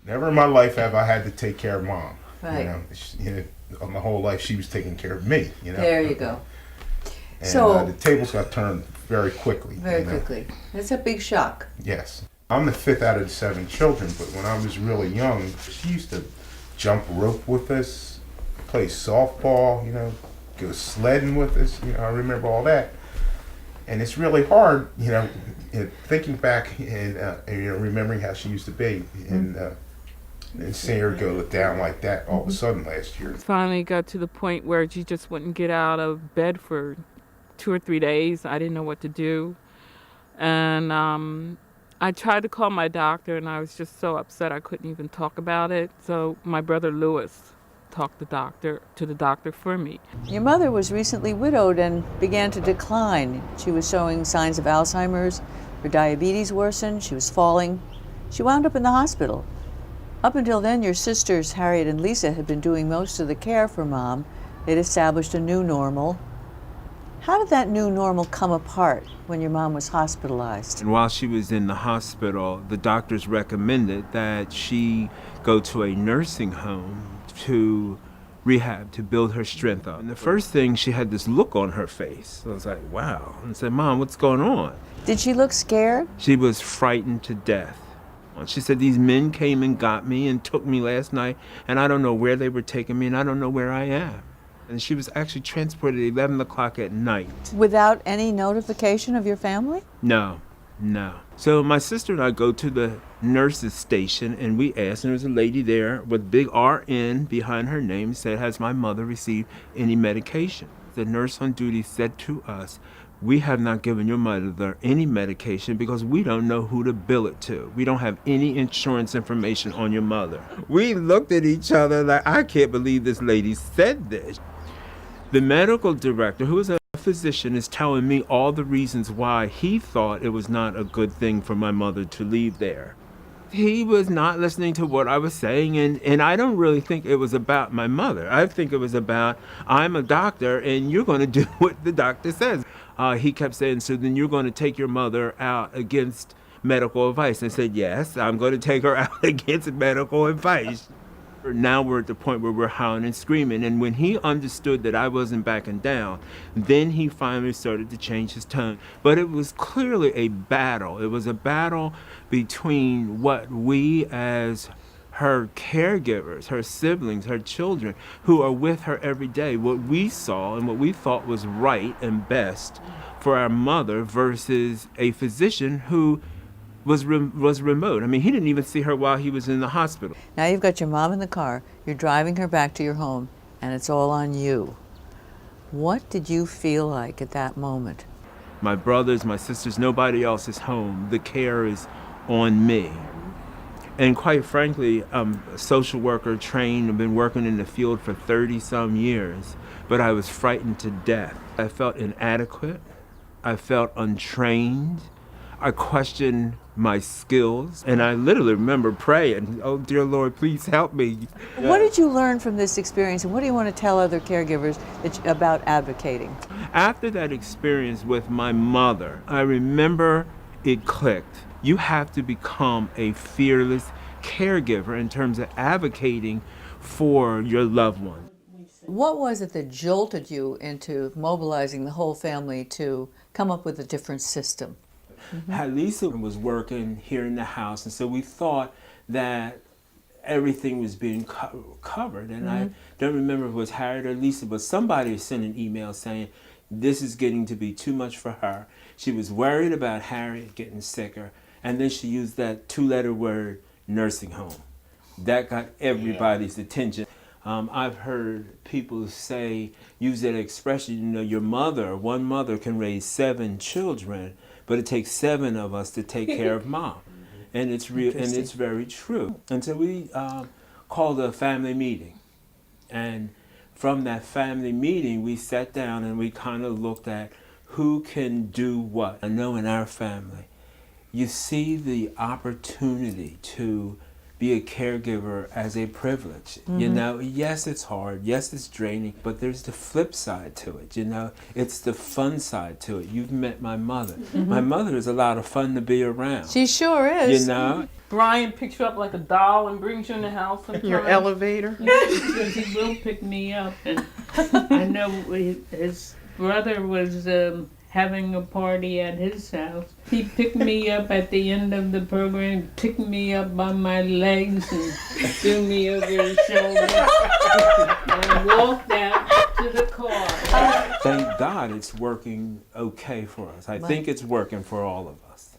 Never in my life have I had to take care of mom. Right. My whole life she was taking care of me. There you go. And So the tables got turned very quickly. very quickly. That's a big shock. Yes. I'm the fifth out of the seven children, but when I was really young, she used to jump rope with us, play softball, go sledding with us. I remember all that. And it's really hard, thinking back and remembering how she used to be, and seeing her go down like that all of a sudden last year. Finally got to the point where she just wouldn't get out of bed for 2 or 3 days. I didn't know what to do. And I tried to call my doctor, and I was just so upset I couldn't even talk about it. So my brother Lewis talked to the doctor for me. Your mother was recently widowed and began to decline. She was showing signs of Alzheimer's. Her diabetes worsened. She was falling. She wound up in the hospital. Up until then, your sisters, Harriet and Lisa, had been doing most of the care for Mom. They'd established a new normal. How did that new normal come apart when your mom was hospitalized? And while she was in the hospital, the doctors recommended that she go to a nursing home to rehab, to build her strength up. And the first thing, she had this look on her face. I was like, wow. And I said, Mom, what's going on? Did she look scared? She was frightened to death. She said, these men came and got me and took me last night, and I don't know where they were taking me, and I don't know where I am. And she was actually transported at 11 o'clock at night. Without any notification of your family? No. So my sister and I go to the nurse's station, and we asked, and there was a lady there with big RN behind her name, said, has my mother received any medication? The nurse on duty said to us, we have not given your mother any medication because we don't know who to bill it to. We don't have any insurance information on your mother. We looked at each other like, I can't believe this lady said this. The medical director, who is a physician, is telling me all the reasons why he thought it was not a good thing for my mother to leave there. He was not listening to what I was saying, and I don't really think it was about my mother. I think it was about, I'm a doctor, and you're going to do what the doctor says. He kept saying, so then you're going to take your mother out against medical advice. And I said, yes, I'm going to take her out against medical advice. Now we're at the point where we're howling and screaming. And when he understood that I wasn't backing down, then he finally started to change his tone. But it was clearly a battle. It was a battle between what we as her caregivers, her siblings, her children, who are with her every day, what we saw and what we thought was right and best for our mother versus a physician who was remote. I mean, he didn't even see her while he was in the hospital. Now you've got your mom in the car, you're driving her back to your home, and it's all on you. What did you feel like at that moment? My brothers, my sisters, nobody else is home. The care is on me. And quite frankly, I'm a social worker trained. I've been working in the field for 30-some years, but I was frightened to death. I felt inadequate. I felt untrained. I questioned my skills, and I literally remember praying, oh, dear Lord, please help me. What did you learn from this experience, and what do you want to tell other caregivers about advocating? After that experience with my mother, I remember it clicked. You have to become a fearless caregiver in terms of advocating for your loved one. What was it that jolted you into mobilizing the whole family to come up with a different system? Lisa was working here in the house, and so we thought that everything was being covered. And I don't remember if it was Harriet or Lisa, but somebody sent an email saying, this is getting to be too much for her. She was worried about Harriet getting sicker, and then she used that 2-letter word, nursing home. That got everybody's attention. I've heard people use that expression, one mother can raise 7 children, but it takes 7 of us to take care of mom. And it's real, and it's very true. And so we called a family meeting. And from that family meeting, we sat down and we kind of looked at who can do what. I know in our family, you see the opportunity to be a caregiver as a privilege. You know, yes, it's hard. Yes, it's draining, but there's the flip side to it. You know, it's the fun side to it. You've met my mother. My mother is a lot of fun to be around. She sure is. You know, Brian picks you up like a doll and brings you in the house sometimes. Your elevator. Because he will pick me up. And I know his brother was having a party at his house. He picked me up at the end of the program, picked me up by my legs and threw me over his shoulder and walked out to the car. thank God it's working okay for us. I think it's working for all of us.